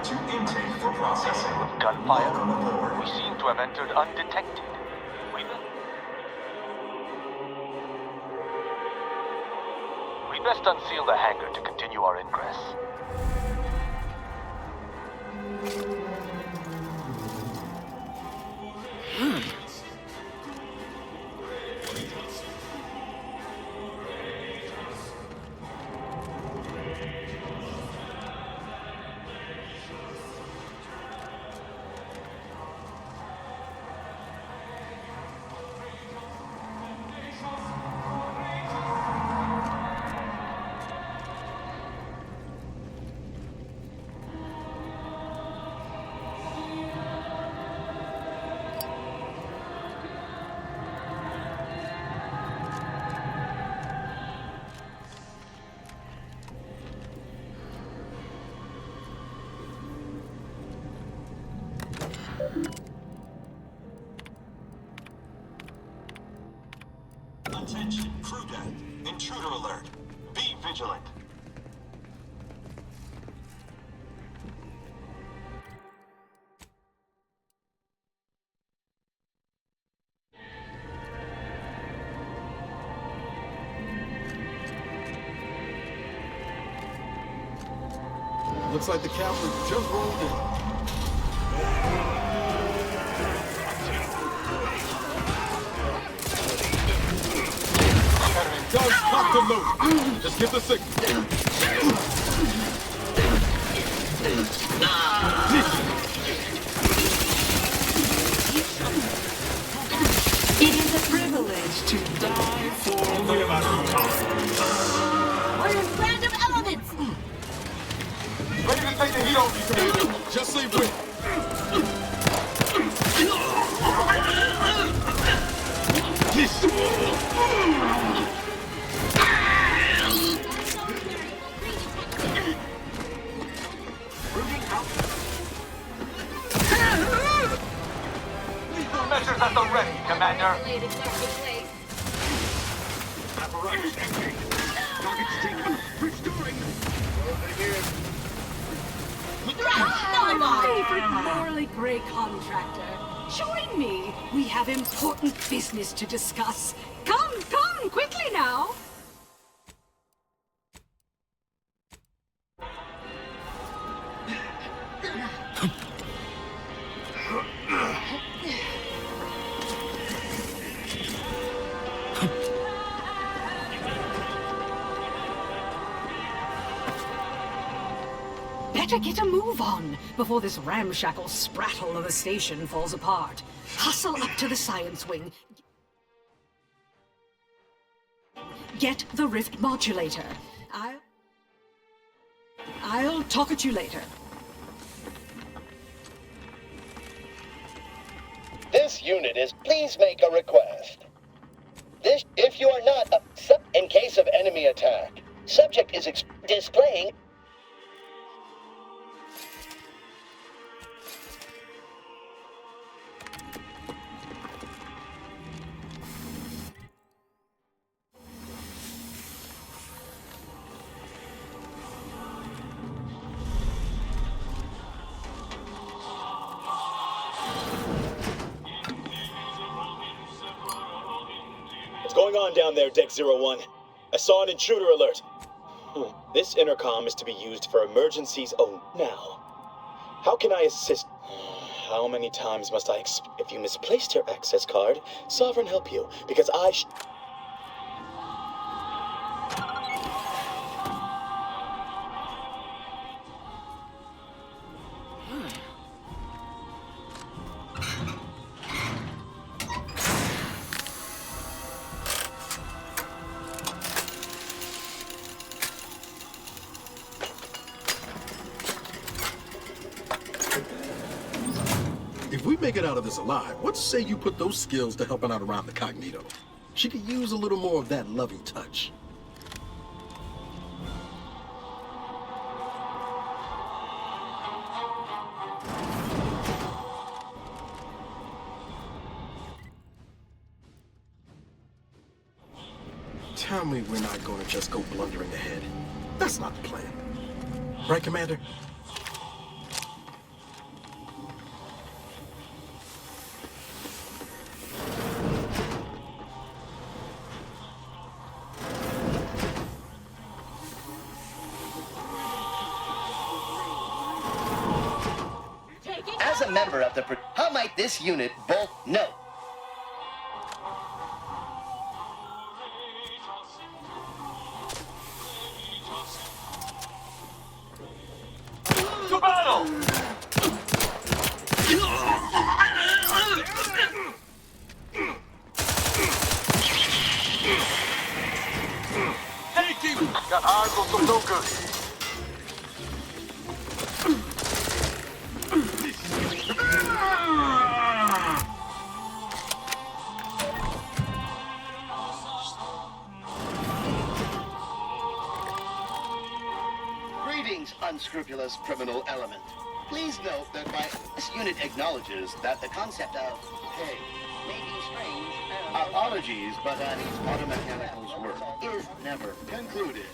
to intake for processing. Gunfire. Welcome aboard. We seem to have entered undetected. We best unseal the hangar to continue our ingress. Attention, crew deck. Intruder alert. Be vigilant. Looks like the cavalry just rolled in. Guns cocked and loaded. Just give the signal. It is a privilege to die for Only a matter of time. Where's random elements? Ready to take the heat off you, Commander. Just say when. Measures at the ready, Commander. My favorite morally gray contractor. Join me. We have important business to discuss. Come, quickly now. Better get a move on before this ramshackle sprattle of a station falls apart. Hustle up to the science wing. Get the rift modulator. I'll talk at you later. This unit is. Please make a request. If you are not in case of enemy attack, subject is displaying. What's going on down there, Deck 01? I saw an intruder alert. This intercom is to be used for emergencies now. How can I assist? How many times must I if you misplaced your access card, Sovereign help you, because If we make it out of this alive, what say you put those skills to helping out around the Cognito? She could use a little more of that loving touch. Tell me we're not going to just go blundering ahead. That's not the plan. Right, Commander? member of the... How might this unit bolt... No. To battle! Got eyes on some no good. Greetings, unscrupulous criminal element. Please note that this unit acknowledges that the concept of pay may be strange and... Apologies, but these automechanicals' work is never concluded.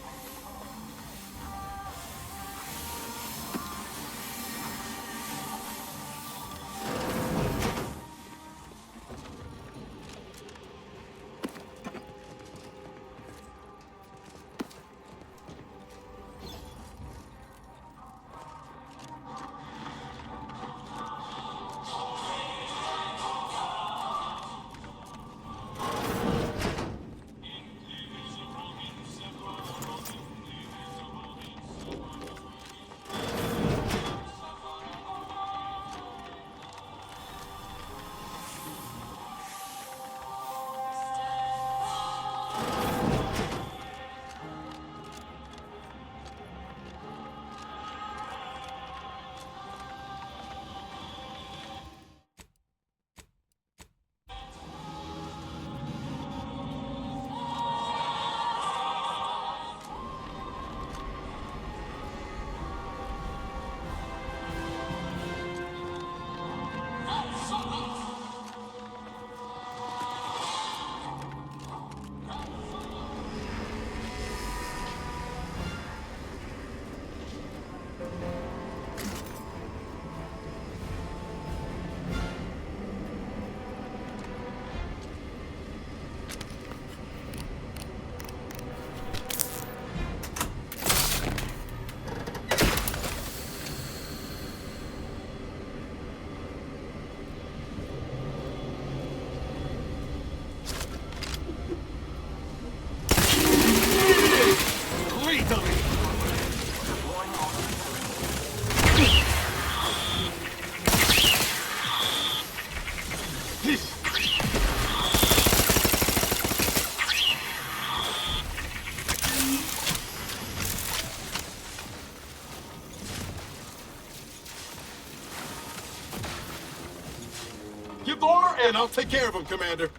Give the order, and I'll take care of him, Commander.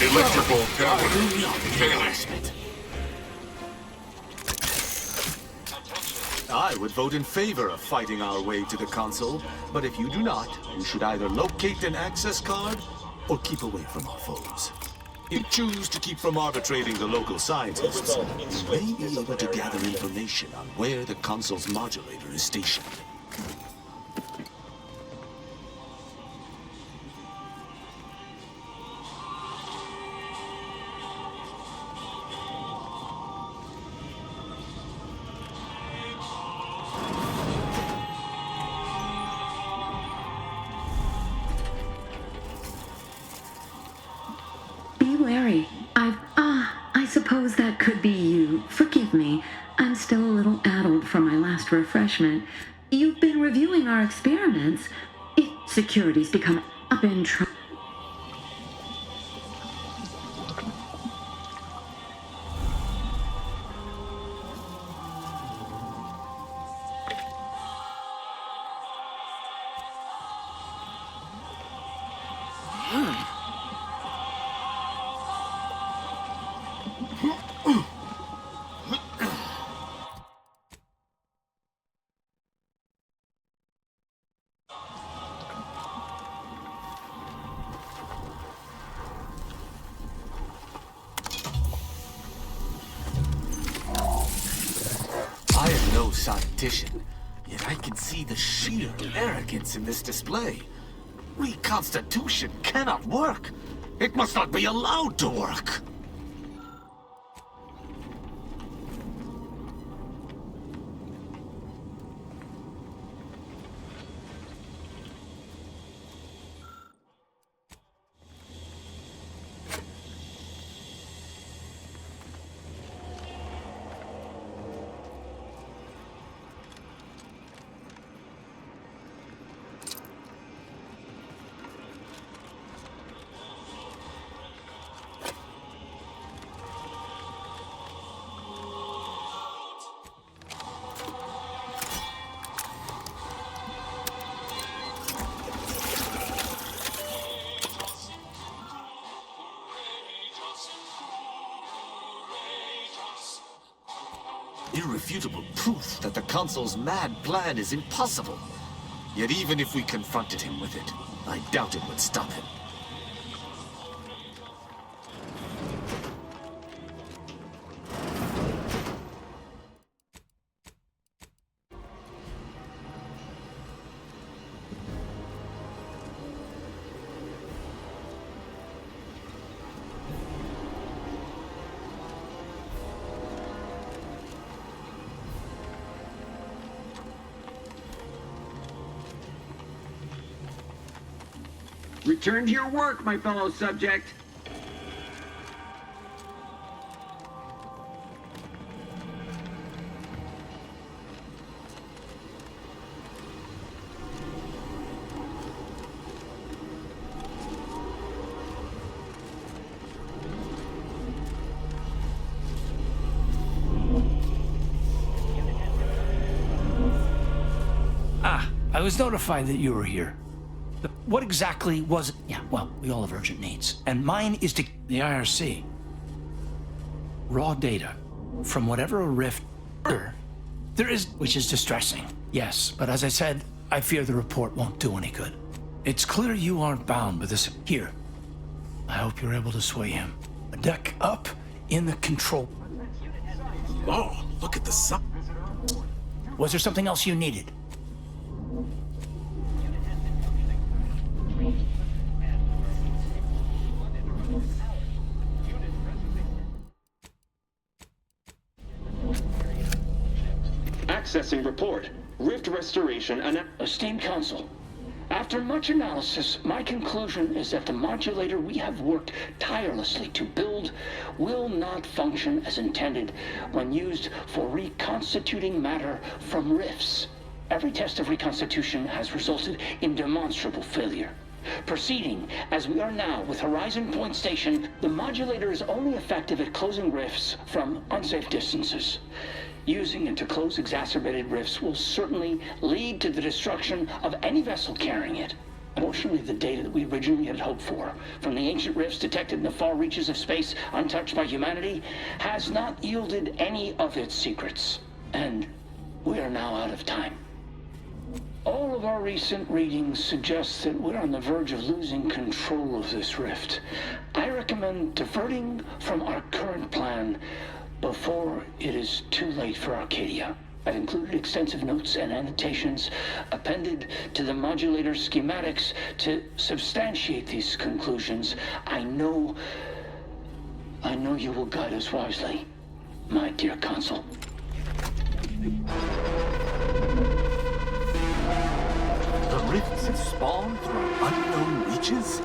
Electrical cavalry. I would vote in favor of fighting our way to the console, but if you do not, you should either locate an access card or keep away from our foes. If you choose to keep from arbitrating the local scientists, you may be able to gather information on where the console's modulator is stationed. Be wary. I suppose that could be you. Forgive me. I'm still a little addled from my last refreshment. You've been reviewing our experiments. If security's become up in trouble. scientician, yet I can see the sheer arrogance in this display. Reconstitution cannot work. It must not be allowed to work. Irrefutable proof that the consul's mad plan is impossible. Yet even if we confronted him with it, I doubt it would stop him. Return to your work, my fellow subject. I was notified that you were here. What exactly was it? Yeah, well, we all have urgent needs. And mine is to the IRC. Raw data from whatever a rift there is, which is distressing. Yes, but as I said, I fear the report won't do any good. It's clear you aren't bound with this. Here, I hope you're able to sway him. A deck up in the control. Oh, look at the sun. Was there something else you needed? Accessing report. Rift restoration and Esteemed Council, after much analysis, my conclusion is that the modulator we have worked tirelessly to build will not function as intended when used for reconstituting matter from rifts. Every test of reconstitution has resulted in demonstrable failure. Proceeding as we are now with Horizon Point Station, the modulator is only effective at closing rifts from unsafe distances. Using it to close exacerbated rifts will certainly lead to the destruction of any vessel carrying it. Unfortunately, the data that we originally had hoped for from the ancient rifts detected in the far reaches of space untouched by humanity has not yielded any of its secrets. And we are now out of time. All of our recent readings suggest that we're on the verge of losing control of this rift. I recommend diverting from our current plan before it is too late for Arcadia. I've included extensive notes and annotations appended to the modulator schematics to substantiate these conclusions. I know you will guide us wisely, my dear Consul. The rifts have spawned from unknown reaches?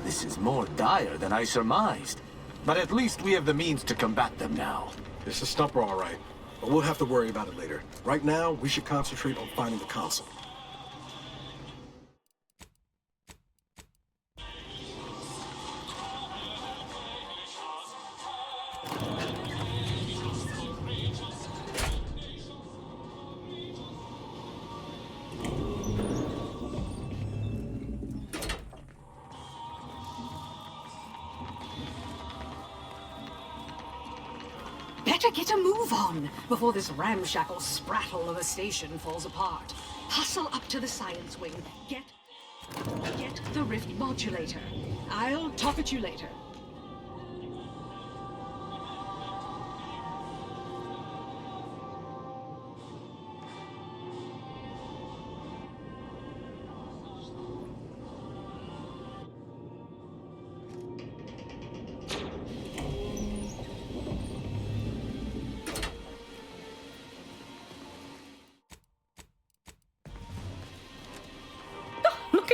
This is more dire than I surmised. But at least we have the means to combat them now. It's a stumper, all right. But we'll have to worry about it later. Right now, we should concentrate on finding the console. Better get a move on before this ramshackle sprattle of a station falls apart. Hustle up to the science wing. Get the rift modulator. I'll talk at you later.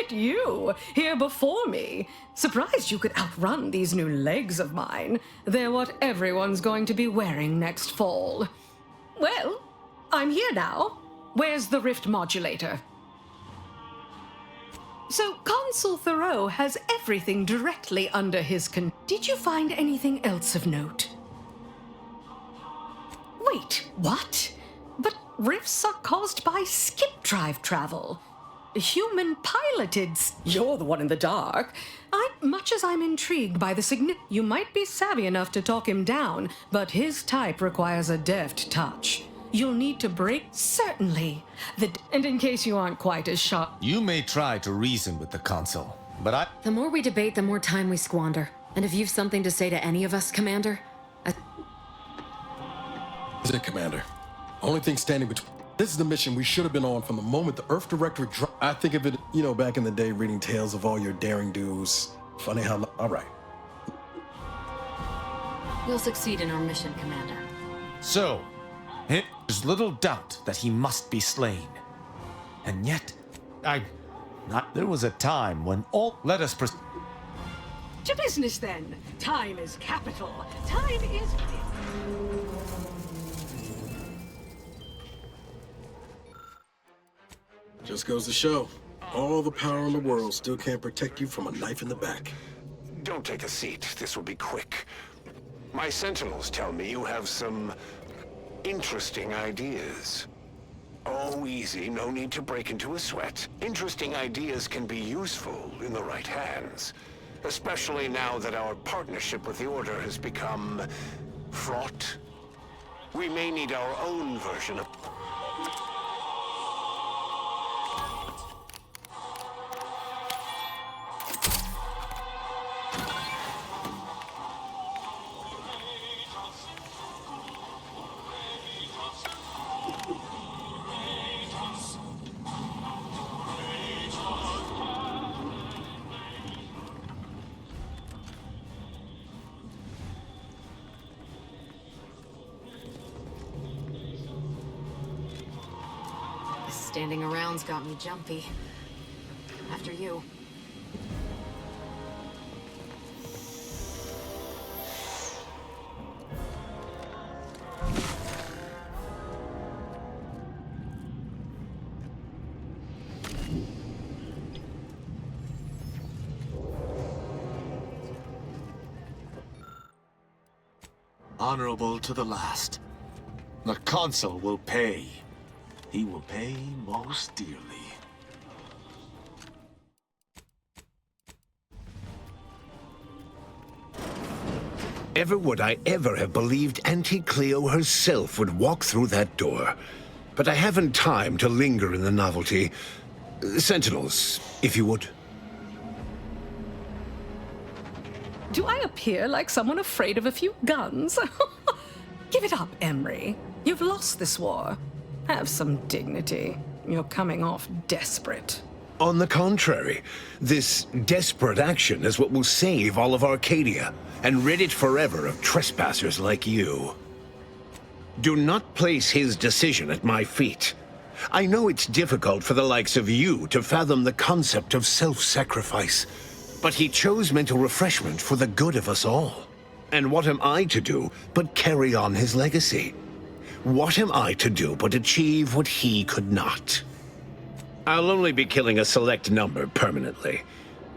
it you, here before me. Surprised you could outrun these new legs of mine. They're what everyone's going to be wearing next fall. Well, I'm here now. Where's the rift modulator? So Consul Thoreau has everything directly under his Did you find anything else of note? Wait, what? But rifts are caused by skip drive travel. Human piloted. You're the one in the dark. Much as I'm intrigued by the you might be savvy enough to talk him down, but his type requires a deft touch. You'll need to break. Certainly. And in case you aren't quite as sharp. You may try to reason with the consul, but The more we debate, the more time we squander. And if you've something to say to any of us, Commander, Is it, Commander? Only thing standing between. This is the mission we should have been on from the moment the Earth Directorate dropped. I think of it, back in the day, reading tales of all your daring do's. Funny how. All right. we'll succeed in our mission, Commander. So, there's little doubt that he must be slain. And yet, there was a time when all. Let us proceed. To business then. Time is capital. Time is. Just goes to show, all the power in the world still can't protect you from a knife in the back. Don't take a seat. This will be quick. My sentinels tell me you have some interesting ideas. Oh, easy. No need to break into a sweat. Interesting ideas can be useful in the right hands. Especially now that our partnership with the Order has become fraught. We may need our own version of... Standing around's got me jumpy. After you. Honorable to the last. The consul will pay. He will pay most dearly. Ever would I ever have believed Auntie Cleo herself would walk through that door. But I haven't time to linger in the novelty. Sentinels, if you would. Do I appear like someone afraid of a few guns? Give it up, Emery. You've lost this war. Have some dignity. You're coming off desperate. On the contrary, this desperate action is what will save all of Arcadia and rid it forever of trespassers like you. Do not place his decision at my feet. I know it's difficult for the likes of you to fathom the concept of self-sacrifice, but he chose mental refreshment for the good of us all. And what am I to do but carry on his legacy? What am I to do but achieve what he could not? I'll only be killing a select number permanently.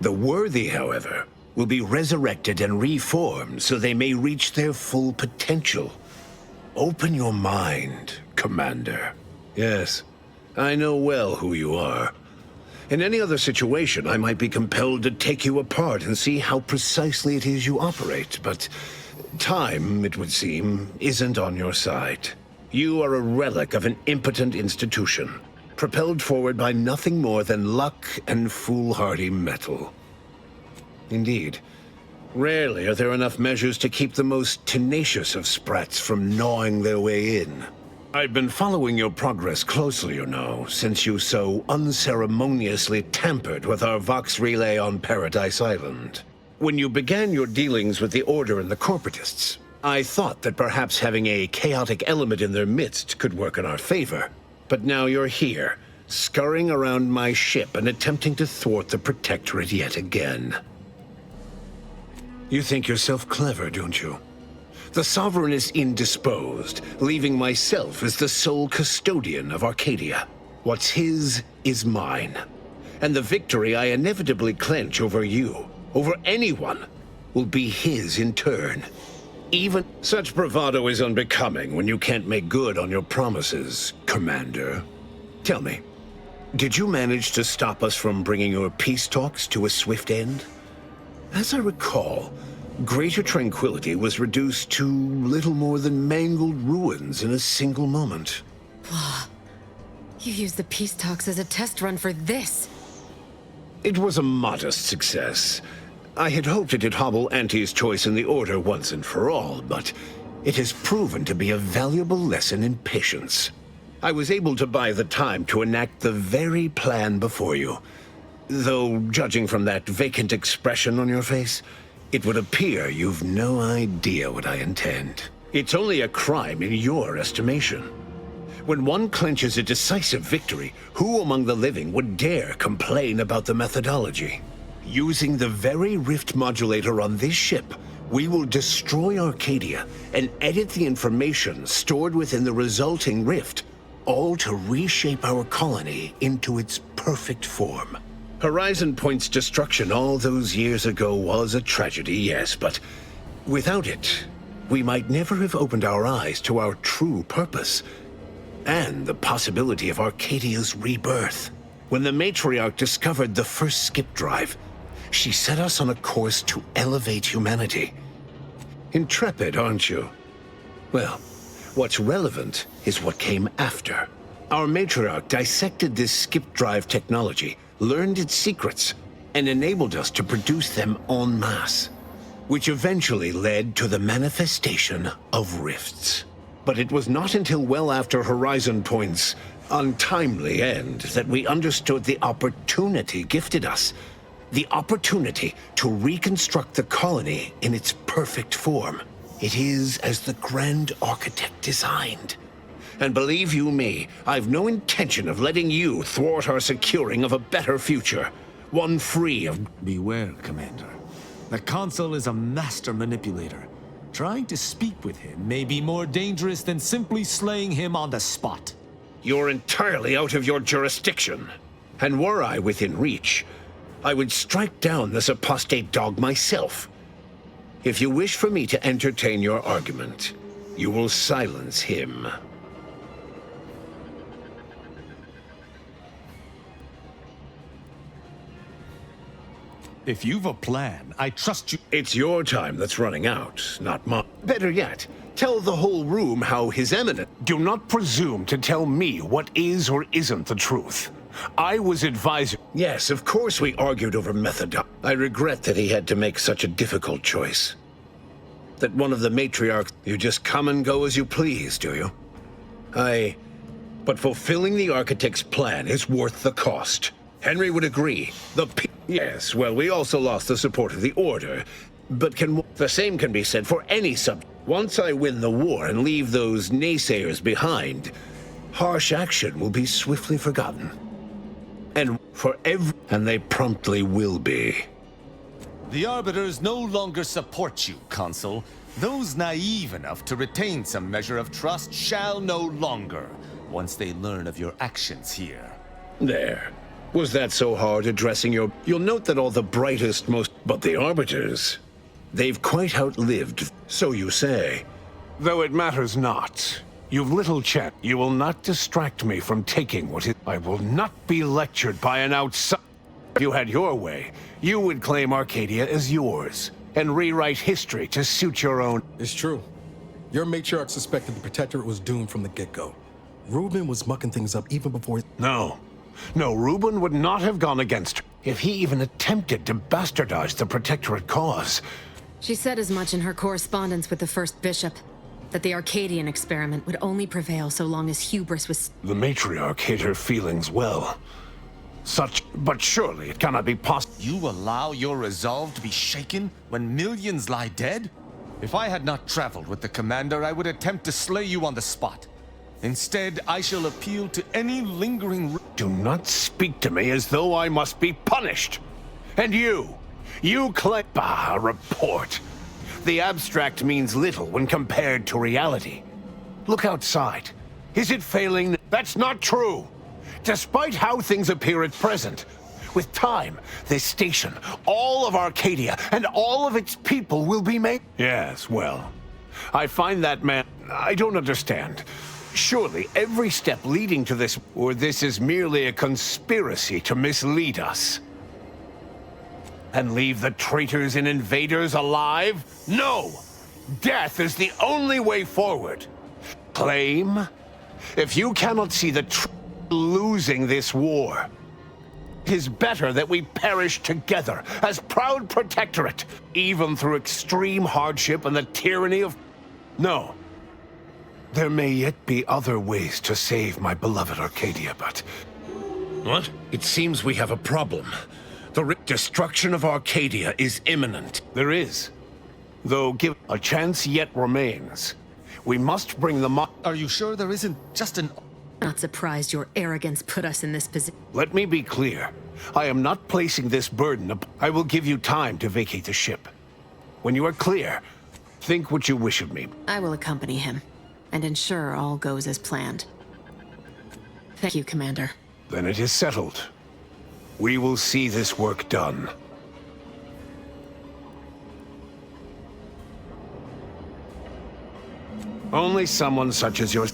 The worthy, however, will be resurrected and reformed so they may reach their full potential. Open your mind, Commander. Yes, I know well who you are. In any other situation, I might be compelled to take you apart and see how precisely it is you operate, but time, it would seem, isn't on your side. You are a relic of an impotent institution, propelled forward by nothing more than luck and foolhardy metal. Indeed, rarely are there enough measures to keep the most tenacious of sprats from gnawing their way in. I've been following your progress closely, you know, since you so unceremoniously tampered with our Vox relay on Paradise Island. When you began your dealings with the Order and the Corporatists, I thought that perhaps having a chaotic element in their midst could work in our favor. But now you're here, scurrying around my ship and attempting to thwart the Protectorate yet again. You think yourself clever, don't you? The Sovereign is indisposed, leaving myself as the sole custodian of Arcadia. What's his is mine. And the victory I inevitably clench over you, over anyone, will be his in turn. Even such bravado is unbecoming when you can't make good on your promises, Commander. Tell me, did you manage to stop us from bringing your peace talks to a swift end? As I recall, Greater Tranquility was reduced to little more than mangled ruins in a single moment. You used the peace talks as a test run for this. It was a modest success. I had hoped it'd hobble Auntie's choice in the Order once and for all, but it has proven to be a valuable lesson in patience. I was able to buy the time to enact the very plan before you. Though, judging from that vacant expression on your face, it would appear you've no idea what I intend. It's only a crime in your estimation. When one clenches a decisive victory, who among the living would dare complain about the methodology? Using the very rift modulator on this ship, we will destroy Arcadia and edit the information stored within the resulting rift, all to reshape our colony into its perfect form. Horizon Point's destruction all those years ago was a tragedy, yes, but without it, we might never have opened our eyes to our true purpose and the possibility of Arcadia's rebirth. When the matriarch discovered the first skip drive, she set us on a course to elevate humanity. Intrepid, aren't you? Well, what's relevant is what came after. Our matriarch dissected this skip drive technology, learned its secrets, and enabled us to produce them en masse, which eventually led to the manifestation of rifts. But it was not until well after Horizon Point's untimely end that we understood the opportunity gifted us. The opportunity to reconstruct the colony in its perfect form. It is as the Grand Architect designed. And believe you me, I've no intention of letting you thwart our securing of a better future. One free of... Beware, Commander. The Consul is a master manipulator. Trying to speak with him may be more dangerous than simply slaying him on the spot. You're entirely out of your jurisdiction. And were I within reach, I would strike down this apostate dog myself. If you wish for me to entertain your argument, you will silence him. If you've a plan, I trust you. It's your time that's running out, not mine. Better yet, tell the whole room how His Eminence... Do not presume to tell me what is or isn't the truth. I was advisor... Yes, of course we argued over method. I regret that he had to make such a difficult choice. That one of the matriarchs... You just come and go as you please, do you? But fulfilling the Architect's plan is worth the cost. Henry would agree. Yes, well, we also lost the support of the Order. But the same can be said for any subject. Once I win the war and leave those naysayers behind, harsh action will be swiftly forgotten. And they promptly will be. The Arbiters no longer support you, Consul. Those naive enough to retain some measure of trust shall no longer, once they learn of your actions here. There. Was that so hard addressing your... You'll note that all the brightest, most... But the Arbiters, they've quite outlived, so you say. Though it matters not. You've little chance. You will not distract me from taking what is... I will not be lectured by an outsider. If you had your way, you would claim Arcadia as yours, and rewrite history to suit your own... It's true. Your matriarch suspected the Protectorate was doomed from the get-go. Reuben was mucking things up even before... No, Reuben would not have gone against her if he even attempted to bastardize the Protectorate cause. She said as much in her correspondence with the First Bishop, that the Arcadian experiment would only prevail so long as hubris was... The matriarch hid her feelings well. But surely it cannot be possible. You allow your resolve to be shaken when millions lie dead? If I had not traveled with the Commander, I would attempt to slay you on the spot. Instead, I shall appeal to any lingering... Do not speak to me as though I must be punished. And you claim a report. The abstract means little when compared to reality. Look outside. Is it failing? That's not true. Despite how things appear at present, with time, this station, all of Arcadia, and all of its people will be made... Yes, well, I find that man... I don't understand. Surely every step leading to this... Or this is merely a conspiracy to mislead us. And leave the traitors and invaders alive? No! Death is the only way forward. Claim? If you cannot see the losing this war, it is better that we perish together as proud protectorate, even through extreme hardship and the tyranny of... No. There may yet be other ways to save my beloved Arcadia, but... What? It seems we have a problem. The destruction of Arcadia is imminent. There is. Though give a chance yet remains. We must bring the Are you sure there isn't just an... Not surprised your arrogance put us in this position. Let me be clear. I am not placing this burden upon... I will give you time to vacate the ship. When you are clear, think what you wish of me. I will accompany him and ensure all goes as planned. Thank you, Commander. Then it is settled. We will see this work done. Only someone such as yours...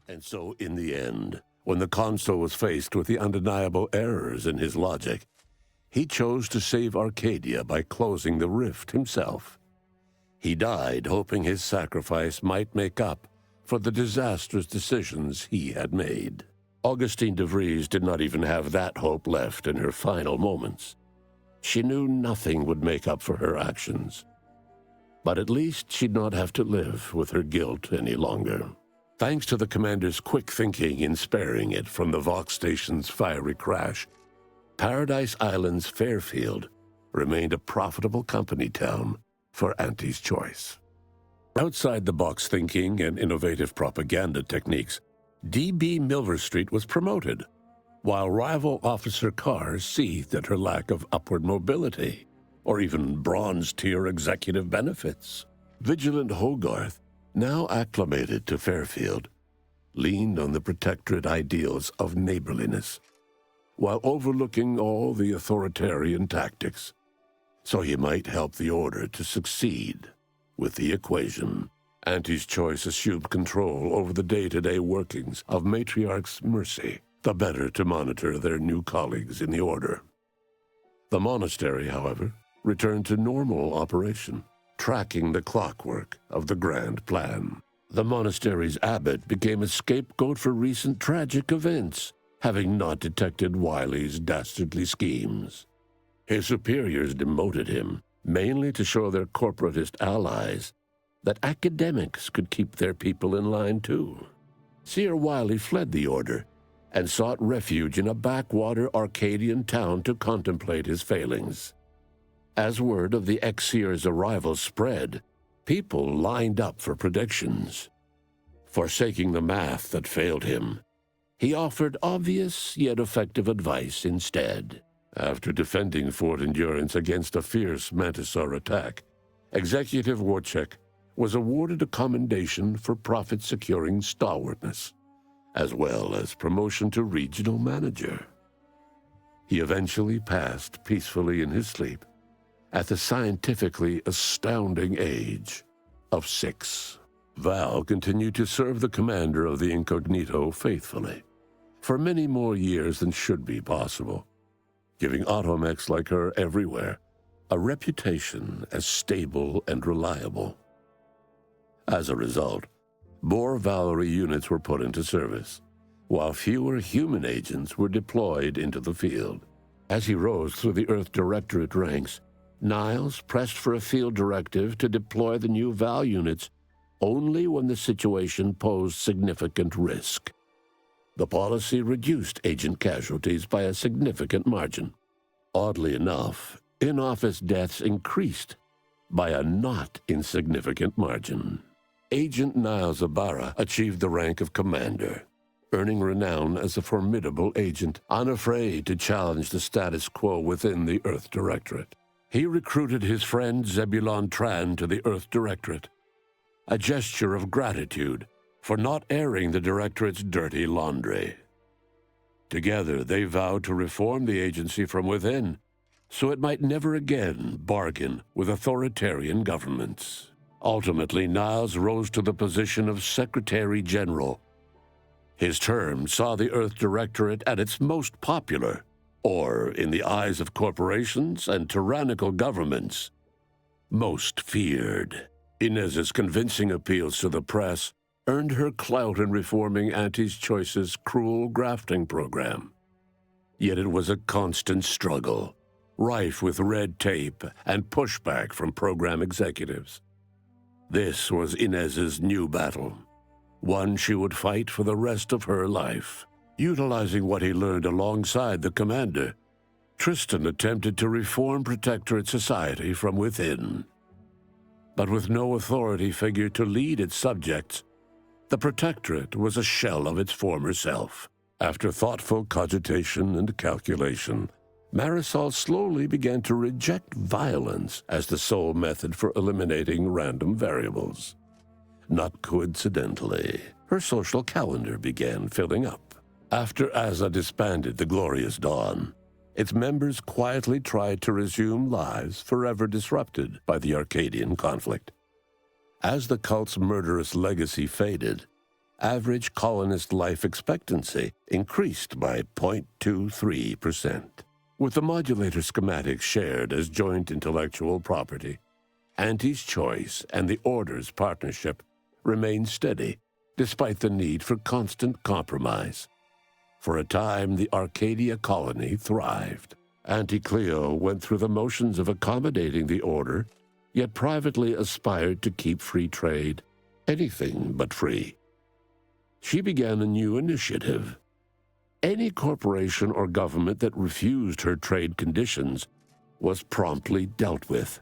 And so, in the end, when the consul was faced with the undeniable errors in his logic, he chose to save Arcadia by closing the rift himself. He died hoping his sacrifice might make up for the disastrous decisions he had made. Augustine de Vries did not even have that hope left in her final moments. She knew nothing would make up for her actions. But at least she'd not have to live with her guilt any longer. Thanks to the commander's quick thinking in sparing it from the Vox station's fiery crash, Paradise Island's Fairfield remained a profitable company town for Auntie's Choice. Outside the box thinking and innovative propaganda techniques, D.B. Milver Street was promoted, while rival officer cars seethed at her lack of upward mobility, or even bronze-tier executive benefits. Vigilant Hogarth, now acclimated to Fairfield, leaned on the protectorate ideals of neighborliness, while overlooking all the authoritarian tactics, so he might help the order to succeed with the equation. Auntie's Choice assumed control over the day-to-day workings of Matriarch's Mercy, the better to monitor their new colleagues in the order. The monastery, however, returned to normal operation, tracking the clockwork of the grand plan. The monastery's abbot became a scapegoat for recent tragic events, having not detected Wiley's dastardly schemes. His superiors demoted him, mainly to show their corporatist allies that academics could keep their people in line too. Seer Wiley fled the order and sought refuge in a backwater Arcadian town to contemplate his failings. As word of the ex-seer's arrival spread, people lined up for predictions. Forsaking the math that failed him, he offered obvious yet effective advice instead. After defending Fort Endurance against a fierce Mantisaur attack, Executive Warchek was awarded a commendation for profit-securing stalwartness, as well as promotion to regional manager. He eventually passed peacefully in his sleep at the scientifically astounding age of 6. Val continued to serve the commander of the Incognito faithfully, for many more years than should be possible, giving automechs like her everywhere a reputation as stable and reliable. As a result, more Valerie units were put into service, while fewer human agents were deployed into the field. As he rose through the Earth Directorate ranks, Niles pressed for a field directive to deploy the new Val units only when the situation posed significant risk. The policy reduced agent casualties by a significant margin. Oddly enough, in-office deaths increased by a not insignificant margin. Agent Niles Ibarra achieved the rank of commander, earning renown as a formidable agent, unafraid to challenge the status quo within the Earth Directorate. He recruited his friend Zebulon Tran to the Earth Directorate, a gesture of gratitude for not airing the Directorate's dirty laundry. Together, they vowed to reform the agency from within, so it might never again bargain with authoritarian governments. Ultimately, Niles rose to the position of Secretary General. His term saw the Earth Directorate at its most popular, or, in the eyes of corporations and tyrannical governments, most feared. Inez's convincing appeals to the press earned her clout in reforming Auntie's Choice's cruel grafting program. Yet it was a constant struggle, rife with red tape and pushback from program executives. This was Inez's new battle, one she would fight for the rest of her life. Utilizing what he learned alongside the commander, Tristan attempted to reform Protectorate society from within. But with no authority figure to lead its subjects, the Protectorate was a shell of its former self. After thoughtful cogitation and calculation, Marisol slowly began to reject violence as the sole method for eliminating random variables. Not coincidentally, her social calendar began filling up. After Azza disbanded the Glorious Dawn, its members quietly tried to resume lives forever disrupted by the Arcadian conflict. As the cult's murderous legacy faded, average colonist life expectancy increased by 0.23%. With the modulator schematics shared as joint intellectual property, Auntie's Choice and the Order's partnership remained steady, despite the need for constant compromise. For a time, the Arcadia colony thrived. Auntie Cleo went through the motions of accommodating the Order, yet privately aspired to keep free trade anything but free. She began a new initiative. Any corporation or government that refused her trade conditions was promptly dealt with,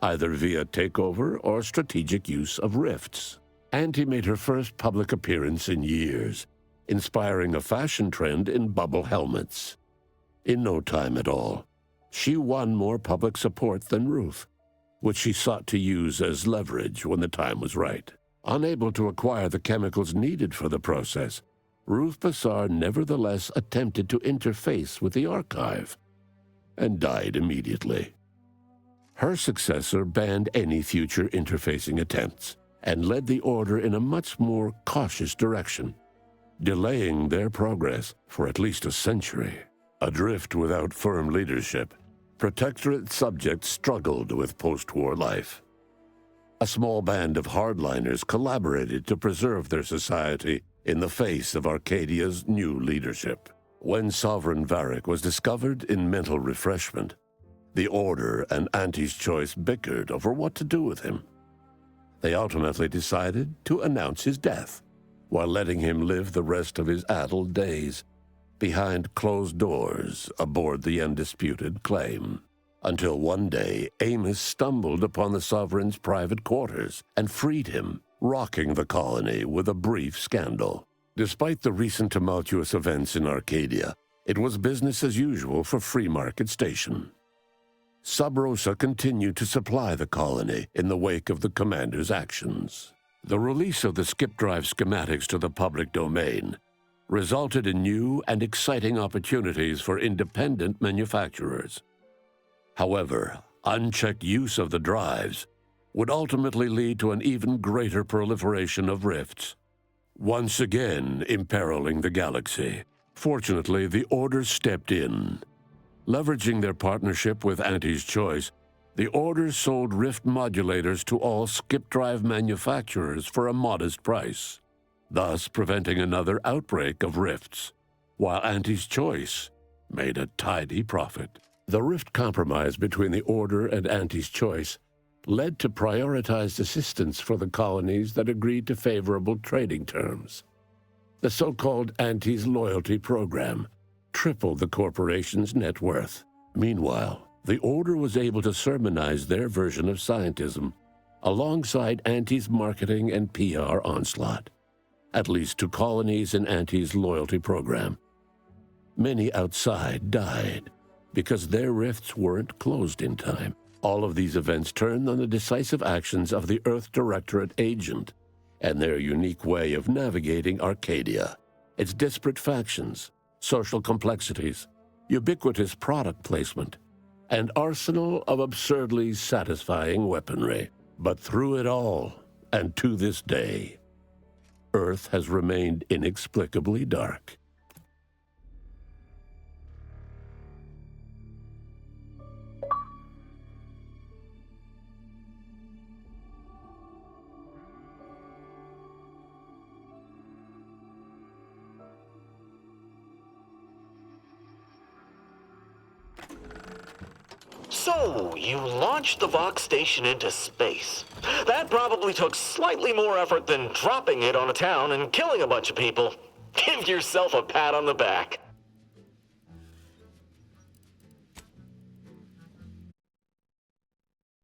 either via takeover or strategic use of rifts. Auntie made her first public appearance in years, inspiring a fashion trend in bubble helmets. In no time at all, she won more public support than Ruth, which she sought to use as leverage when the time was right. Unable to acquire the chemicals needed for the process, Ruth Bassar nevertheless attempted to interface with the archive, and died immediately. Her successor banned any future interfacing attempts, and led the Order in a much more cautious direction, delaying their progress for at least a century. Adrift without firm leadership, Protectorate subjects struggled with post-war life. A small band of hardliners collaborated to preserve their society in the face of Arcadia's new leadership. When Sovereign Varric was discovered in mental refreshment, the Order and Auntie's Choice bickered over what to do with him. They ultimately decided to announce his death, while letting him live the rest of his addled days behind closed doors aboard the undisputed claim. Until one day, Amos stumbled upon the Sovereign's private quarters and freed him, rocking the colony with a brief scandal. Despite the recent tumultuous events in Arcadia, it was business as usual for Free Market Station. Sub Rosa continued to supply the colony in the wake of the commander's actions. The release of the skip drive schematics to the public domain resulted in new and exciting opportunities for independent manufacturers. However, unchecked use of the drives would ultimately lead to an even greater proliferation of rifts, once again imperiling the galaxy. Fortunately, the Order stepped in. Leveraging their partnership with Auntie's Choice, the Order sold rift modulators to all skip drive manufacturers for a modest price, thus preventing another outbreak of rifts, while Auntie's Choice made a tidy profit. The rift compromise between the Order and Auntie's Choice led to prioritized assistance for the colonies that agreed to favorable trading terms. The so-called Auntie's Loyalty Program tripled the corporation's net worth. Meanwhile, the Order was able to sermonize their version of scientism alongside Auntie's marketing and PR onslaught, at least to colonies in Auntie's Loyalty Program. Many outside died because their rifts weren't closed in time. All of these events turned on the decisive actions of the Earth Directorate agent and their unique way of navigating Arcadia, its disparate factions, social complexities, ubiquitous product placement, and arsenal of absurdly satisfying weaponry. But through it all, and to this day, Earth has remained inexplicably dark. So, you launched the Vox station into space. That probably took slightly more effort than dropping it on a town and killing a bunch of people. Give yourself a pat on the back.